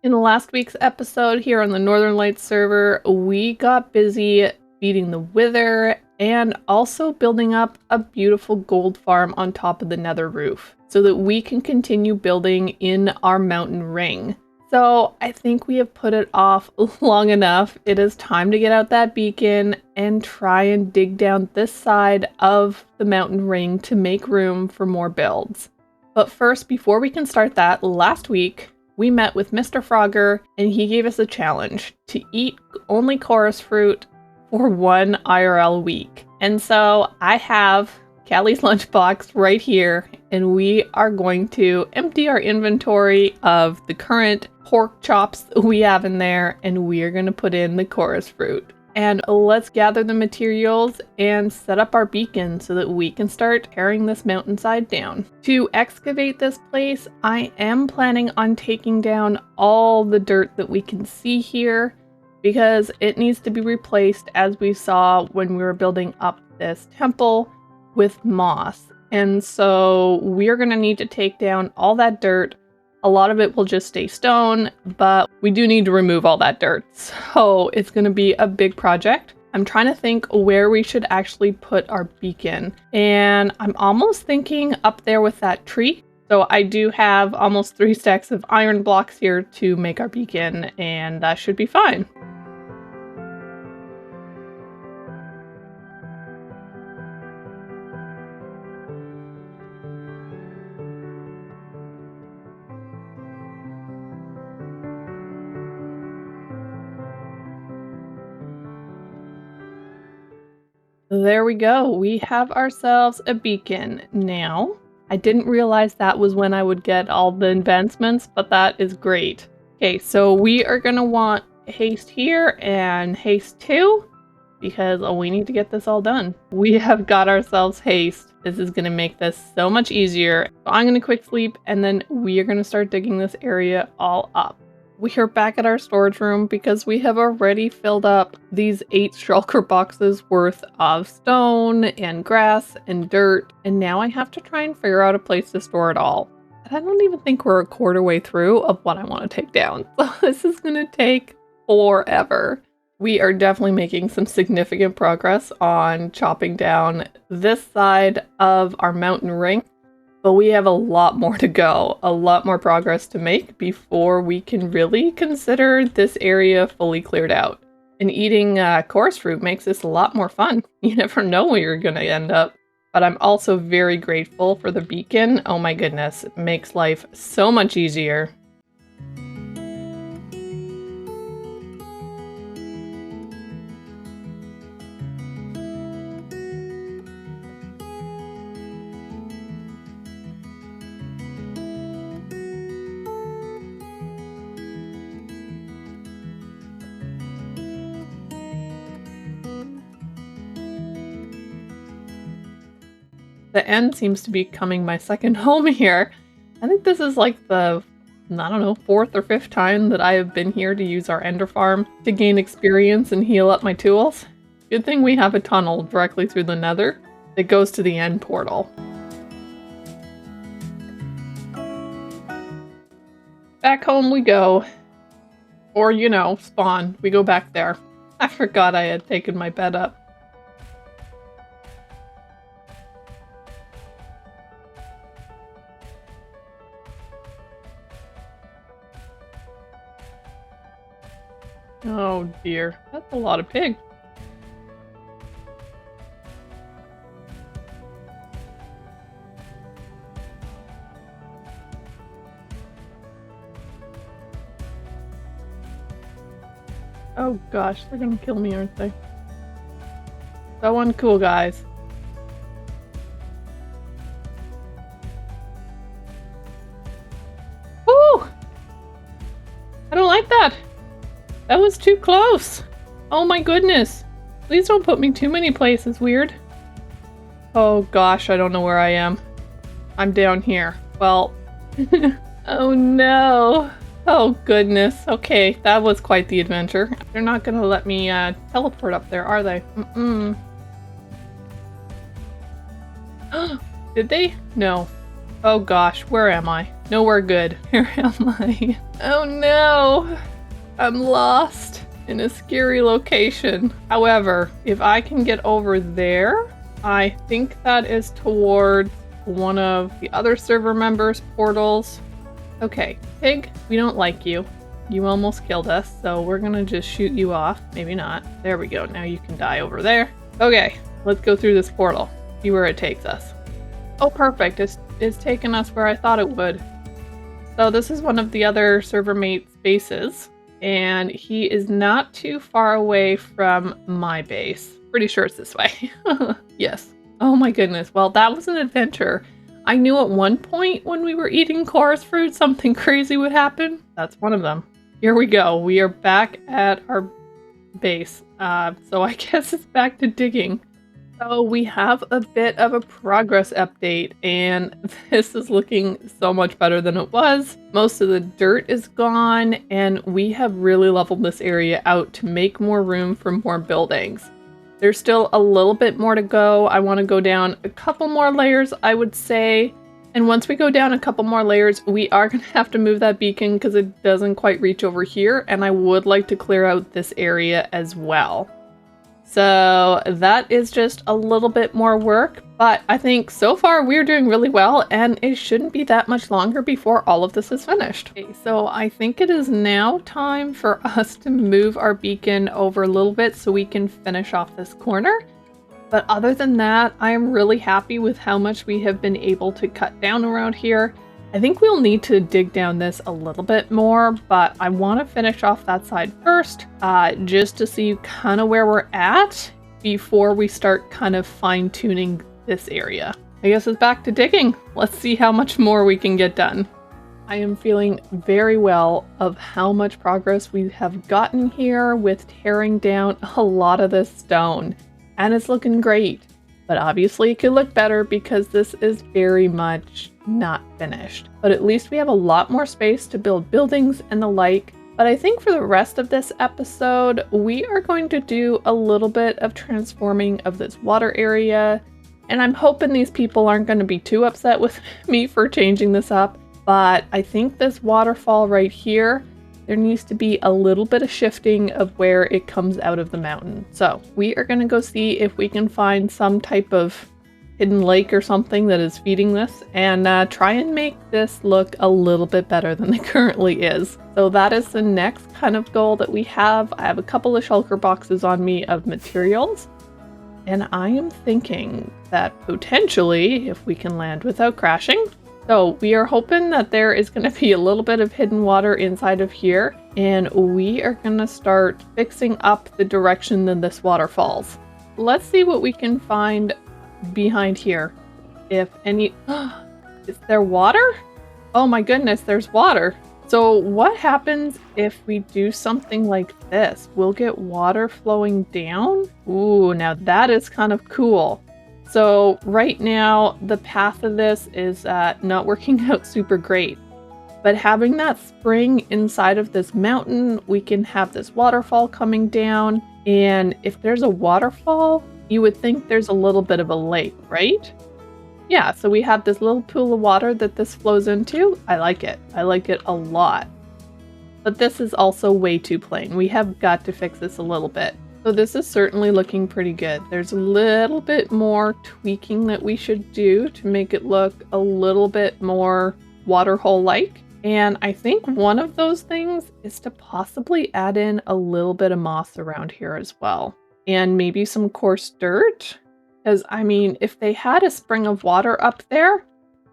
In last week's episode here on the Northern Lights server, we got busy feeding the wither and also building up a beautiful gold farm on top of the nether roof so that we can continue building in our mountain ring. So I think we have put it off long enough. It is time to get out that beacon and try and dig down this side of the mountain ring to make room for more builds. But first, before we can start that, last week we met with Mr. Frogger and he gave us a challenge to eat only chorus fruit for 1 IRL week. And so I have Callie's lunchbox right here, and we are going to empty our inventory of the current pork chops that we have in there, and we are going to put in the chorus fruit. And let's gather the materials and set up our beacon so that we can start tearing this mountainside down. To excavate this place, I am planning on taking down all the dirt that we can see here because it needs to be replaced, as we saw when we were building up this temple, with moss. And so we're going to need to take down all that dirt. A lot of it will just stay stone, but we do need to remove all that dirt. So it's going to be a big project. I'm trying to think where we should actually put our beacon. And I'm almost thinking up there with that tree. So I do have almost 3 stacks of iron blocks here to make our beacon, and that should be fine. There we go. We have ourselves a beacon now. I didn't realize that was when I would get all the advancements, but that is great. Okay, so we are going to want haste here and haste 2 because we need to get this all done. We have got ourselves haste. This is going to make this so much easier. So I'm going to quick sleep, and then we are going to start digging this area all up. We are back at our storage room because we have already filled up these 8 shulker boxes worth of stone and grass and dirt, and now I have to try and figure out a place to store it all. And I don't even think we're a quarter way through of what I want to take down, so this is going to take forever. We are definitely making some significant progress on chopping down this side of our mountain ring. But we have a lot more to go, a lot more progress to make before we can really consider this area fully cleared out. And eating chorus fruit makes this a lot more fun. You never know where you're going to end up. But I'm also very grateful for the beacon. Oh my goodness, it makes life so much easier. The end seems to be becoming my second home here. I think this is like the, I don't know, 4th or 5th time that I have been here to use our ender farm to gain experience and heal up my tools. Good thing we have a tunnel directly through the nether that goes to the end portal. Back home we go. Or, you know, spawn. We go back there. I forgot I had taken my bed up. Oh dear, that's a lot of pig. Oh gosh, they're gonna kill me, aren't they? So uncool, guys. Woo! I don't like that. That was too close. Oh my goodness. Please don't put me too many places, weird. Oh gosh, I don't know where I am. I'm down here. Well, oh no. Oh goodness. Okay, that was quite the adventure. They're not gonna let me teleport up there, are they? Mm-mm. Did they? No. Oh gosh, where am I? nowhere good. Where am I? Oh no! I'm lost in a scary location. However, if I can get over there, I think that is towards one of the other server members' portals. Okay, pig, we don't like you. You almost killed us, so we're gonna just shoot you off. Maybe not. There we go. Now you can die over there. Okay, let's go through this portal. See where it takes us. Oh, perfect. It's taken us where I thought it would. So this is one of the other server mates' bases, and he is not too far away from my base. Pretty sure it's this way. Yes. Oh my goodness. Well, that was an adventure. I knew at one point when we were eating chorus fruit, something crazy would happen. That's one of them. Here we go. We are back at our base. So I guess it's back to digging. So we have a bit of a progress update, and this is looking so much better than it was. Most of the dirt is gone, and we have really leveled this area out to make more room for more buildings. There's still a little bit more to go. I want to go down a couple more layers, I would say. And once we go down a couple more layers, we are going to have to move that beacon because it doesn't quite reach over here. And I would like to clear out this area as well. So that is just a little bit more work, but I think so far we're doing really well, and it shouldn't be that much longer before all of this is finished. Okay, so I think it is now time for us to move our beacon over a little bit so we can finish off this corner. But other than that, I am really happy with how much we have been able to cut down around here. I think we'll need to dig down this a little bit more, but I want to finish off that side first, just to see kind of where we're at before we start kind of fine-tuning this area. I guess it's back to digging. Let's see how much more we can get done. I am feeling very well of how much progress we have gotten here with tearing down a lot of this stone, and it's looking great. But obviously it could look better because this is very much not finished. But at least we have a lot more space to build buildings and the like. But I think for the rest of this episode, we are going to do a little bit of transforming of this water area. And I'm hoping these people aren't going to be too upset with me for changing this up. But I think this waterfall right here, there needs to be a little bit of shifting of where it comes out of the mountain. So we are going to go see if we can find some type of hidden lake or something that is feeding this, and try and make this look a little bit better than it currently is. So that is the next kind of goal that we have. I have a couple of shulker boxes on me of materials, and I am thinking that potentially if we can land without crashing. So we are hoping that there is going to be a little bit of hidden water inside of here, and we are going to start fixing up the direction that this water falls. Let's see what we can find behind here. If any... Is there water? Oh my goodness, there's water. So what happens if we do something like this? We'll get water flowing down? Ooh, now that is kind of cool. So right now, the path of this is not working out super great. But having that spring inside of this mountain, we can have this waterfall coming down. And if there's a waterfall, you would think there's a little bit of a lake, right? Yeah, so we have this little pool of water that this flows into. I like it. I like it a lot. But this is also way too plain. We have got to fix this a little bit. So this is certainly looking pretty good. There's a little bit more tweaking that we should do to make it look a little bit more waterhole-like. And I think one of those things is to possibly add in a little bit of moss around here as well. And maybe some coarse dirt. Because, I mean, if they had a spring of water up there,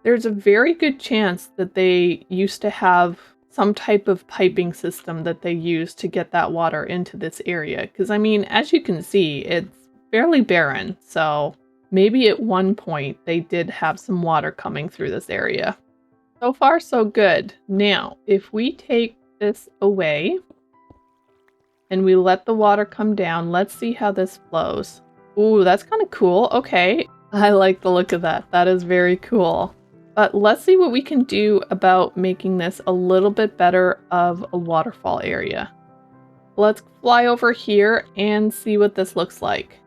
there's a very good chance that they used to have some type of piping system that they use to get that water into this area. Because, I mean, as you can see, it's fairly barren. So maybe at one point they did have some water coming through this area. So far, so good. Now, if we take this away and we let the water come down, let's see how this flows. Ooh, that's kind of cool. Okay, I like the look of that. That is very cool. But let's see what we can do about making this a little bit better of a waterfall area. Let's fly over here and see what this looks like.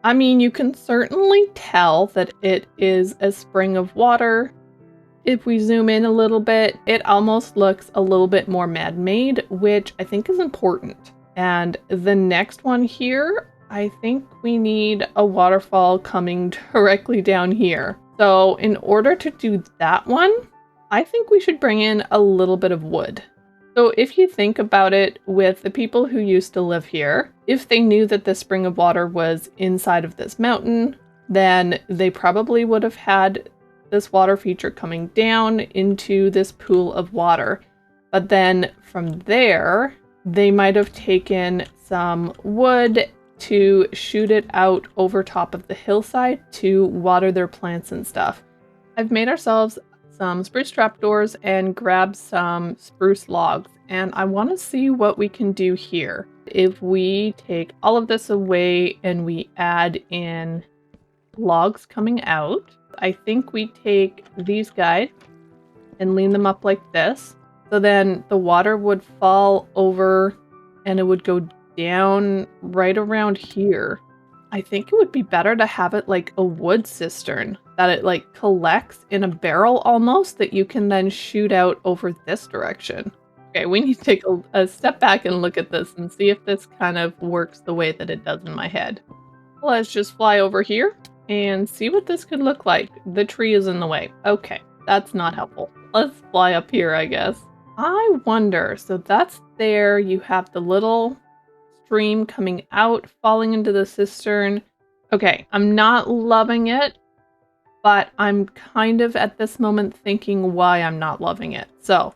I mean, you can certainly tell that it is a spring of water. If we zoom in a little bit, it almost looks a little bit more man-made, which I think is important. And the next one here, I think we need a waterfall coming directly down here. So in order to do that one, I think we should bring in a little bit of wood. So if you think about it with the people who used to live here, if they knew that the spring of water was inside of this mountain, then they probably would have had this water feature coming down into this pool of water. But then from there, they might have taken some wood to shoot it out over top of the hillside to water their plants and stuff. I've made ourselves some spruce trapdoors and grabbed some spruce logs, and I want to see what we can do here. If we take all of this away and we add in logs coming out, I think we take these guys and lean them up like this. So then the water would fall over and it would go down right around here. I think it would be better to have it like a wood cistern, that it like collects in a barrel almost, that you can then shoot out over this direction. Okay, we need to take a step back and look at this and see if this kind of works the way that it does in my head. Let's just fly over here and see what this could look like. The tree is in the way. Okay, that's not helpful. Let's fly up here, I guess. I wonder, so that's there. You have the little stream coming out, falling into the cistern. Okay, I'm not loving it, but I'm kind of at this moment thinking why I'm not loving it. So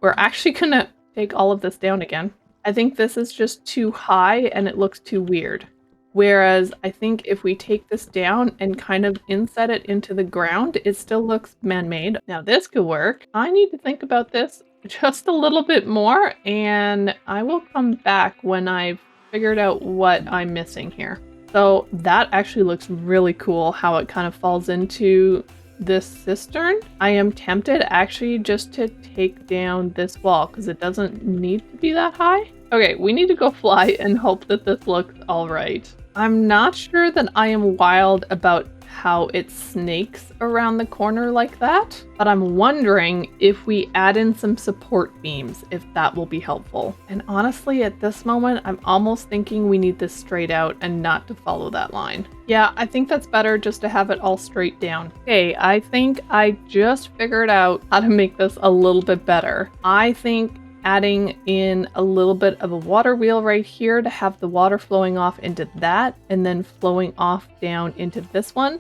we're actually gonna take all of this down again. I think this is just too high and it looks too weird. Whereas I think if we take this down and kind of inset it into the ground, it still looks man-made. Now this could work. I need to think about this just a little bit more, and I will come back when I've figured out what I'm missing here. So that actually looks really cool, how it kind of falls into this cistern. I am tempted actually just to take down this wall because it doesn't need to be that high. Okay, we need to go fly and hope that this looks all right. I'm not sure that I am wild about how it snakes around the corner like that, but I'm wondering if we add in some support beams, if that will be helpful. And honestly, at this moment, I'm almost thinking we need this straight out and not to follow that line. Yeah, I think that's better just to have it all straight down. Okay, I think I just figured out how to make this a little bit better. I think adding in a little bit of a water wheel right here to have the water flowing off into that and then flowing off down into this one,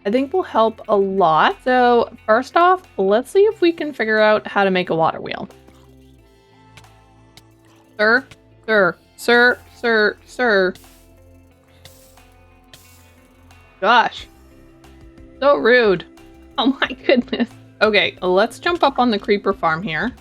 I think will help a lot. So first off, let's see if we can figure out how to make a water wheel. Sir, sir, sir, sir, sir. Gosh, so rude. Oh my goodness. Okay, let's jump up on the creeper farm here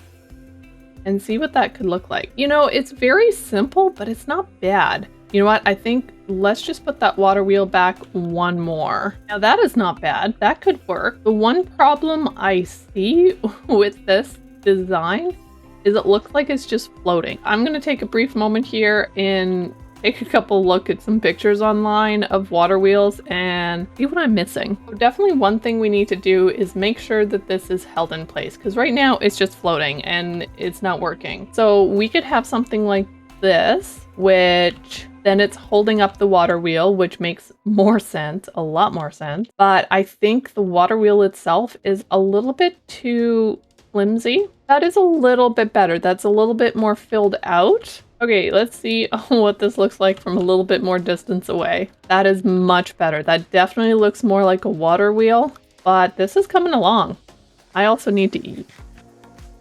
and see what that could look like. You know, it's very simple, but it's not bad. You know what? I think let's just put that water wheel back one more. Now that is not bad. That could work. The one problem I see with this design is it looks like it's just floating. I'm going to take a brief moment here and take a couple look at some pictures online of water wheels and see what I'm missing. So definitely one thing we need to do is make sure that this is held in place, because right now it's just floating and it's not working. So we could have something like this, which then it's holding up the water wheel, which makes more sense, a lot more sense. But I think the water wheel itself is a little bit too flimsy. That is a little bit better. That's a little bit more filled out. Okay, let's see what this looks like from a little bit more distance away. That is much better. That definitely looks more like a water wheel, but this is coming along. I also need to eat.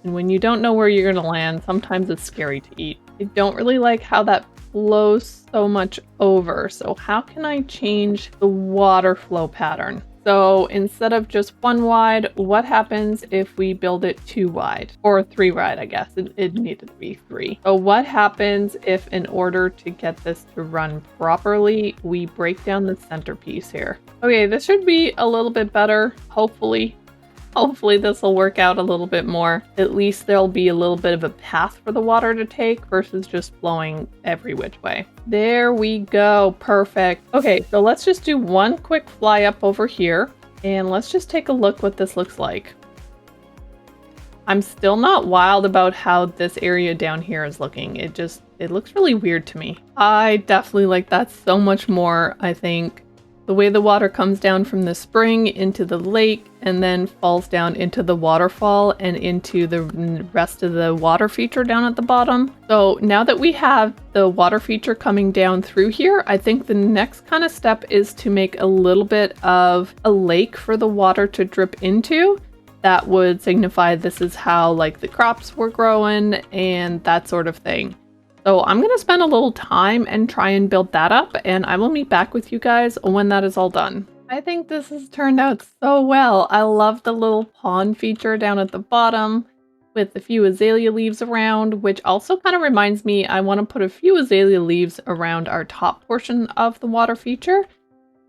And when you don't know where you're gonna land, sometimes it's scary to eat. I don't really like how that flows so much over. So how can I change the water flow pattern? So instead of just one wide, what happens if we build it 2 wide? Or 3 wide, I guess. It needed to be 3. So what happens if, in order to get this to run properly, we break down the centerpiece here? Okay, this should be a little bit better, hopefully. Hopefully this will work out a little bit more. At least there'll be a little bit of a path for the water to take versus just flowing every which way. There we go. Perfect. Okay, so let's just do one quick fly up over here and let's just take a look what this looks like. I'm still not wild about how this area down here is looking. It looks really weird to me. I definitely like that so much more. I think the way the water comes down from the spring into the lake and then falls down into the waterfall and into the rest of the water feature down at the bottom. So now that we have the water feature coming down through here, I think the next kind of step is to make a little bit of a lake for the water to drip into. That would signify this is how like the crops were growing and that sort of thing. So I'm going to spend a little time and try and build that up, and I will meet back with you guys when that is all done. I think this has turned out so well. I love the little pond feature down at the bottom with a few azalea leaves around, which also kind of reminds me I want to put a few azalea leaves around our top portion of the water feature.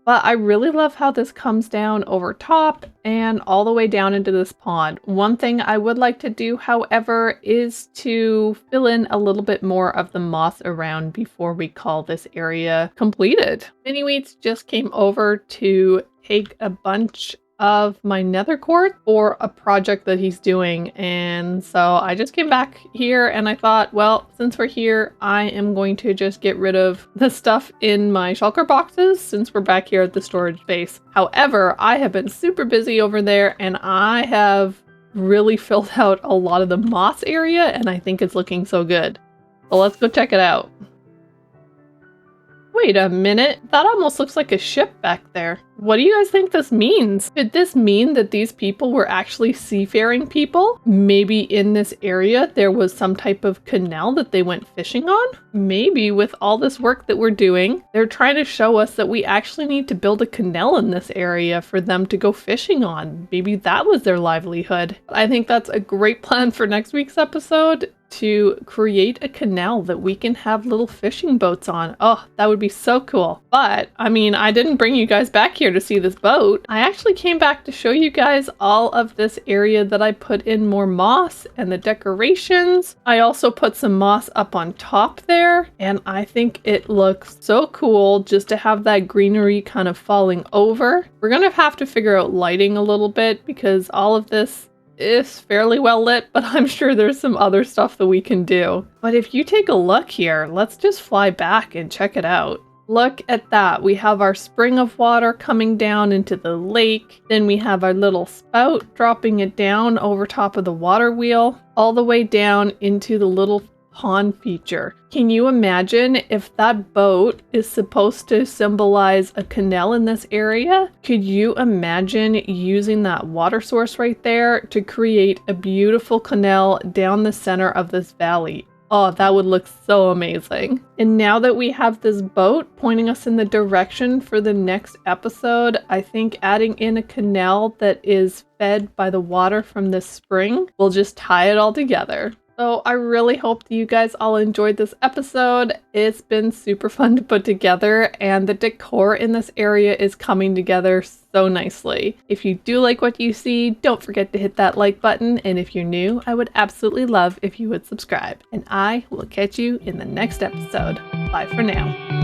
But I really love how this comes down over top and all the way down into this pond. One thing I would like to do, however, is to fill in a little bit more of the moss around before we call this area completed. Miniweeds just came over to take a bunch of my nether quartz for a project that he's doing, and so I just came back here and I thought, well, since we're here, I am going to just get rid of the stuff in my shulker boxes since we're back here at the storage base. However, I have been super busy over there and I have really filled out a lot of the moss area and I think it's looking so good. So let's go check it out. Wait a minute, that almost looks like a ship back there. What do you guys think this means? Could this mean that these people were actually seafaring people? Maybe in this area there was some type of canal that they went fishing on? Maybe with all this work that we're doing, they're trying to show us that we actually need to build a canal in this area for them to go fishing on. Maybe that was their livelihood. I think that's a great plan for next week's episode, to create a canal that we can have little fishing boats on. Oh, that would be so cool. But, I mean, I didn't bring you guys back here to see this boat. I actually came back to show you guys all of this area that I put in more moss and the decorations. I also put some moss up on top there, and I think it looks so cool just to have that greenery kind of falling over. We're gonna have to figure out lighting a little bit because all of this is fairly well lit, but I'm sure there's some other stuff that we can do. But if you take a look here, let's just fly back and check it out. Look at that. We have our spring of water coming down into the lake. Then we have our little spout dropping it down over top of the water wheel, all the way down into the little pond feature. Can you imagine if that boat is supposed to symbolize a canal in this area? Could you imagine using that water source right there to create a beautiful canal down the center of this valley? Oh, that would look so amazing. And now that we have this boat pointing us in the direction for the next episode, I think adding in a canal that is fed by the water from this spring will just tie it all together. So I really hope that you guys all enjoyed this episode. It's been super fun to put together, and the decor in this area is coming together so nicely. If you do like what you see, don't forget to hit that like button, and if you're new, I would absolutely love if you would subscribe. And I will catch you in the next episode. Bye for now.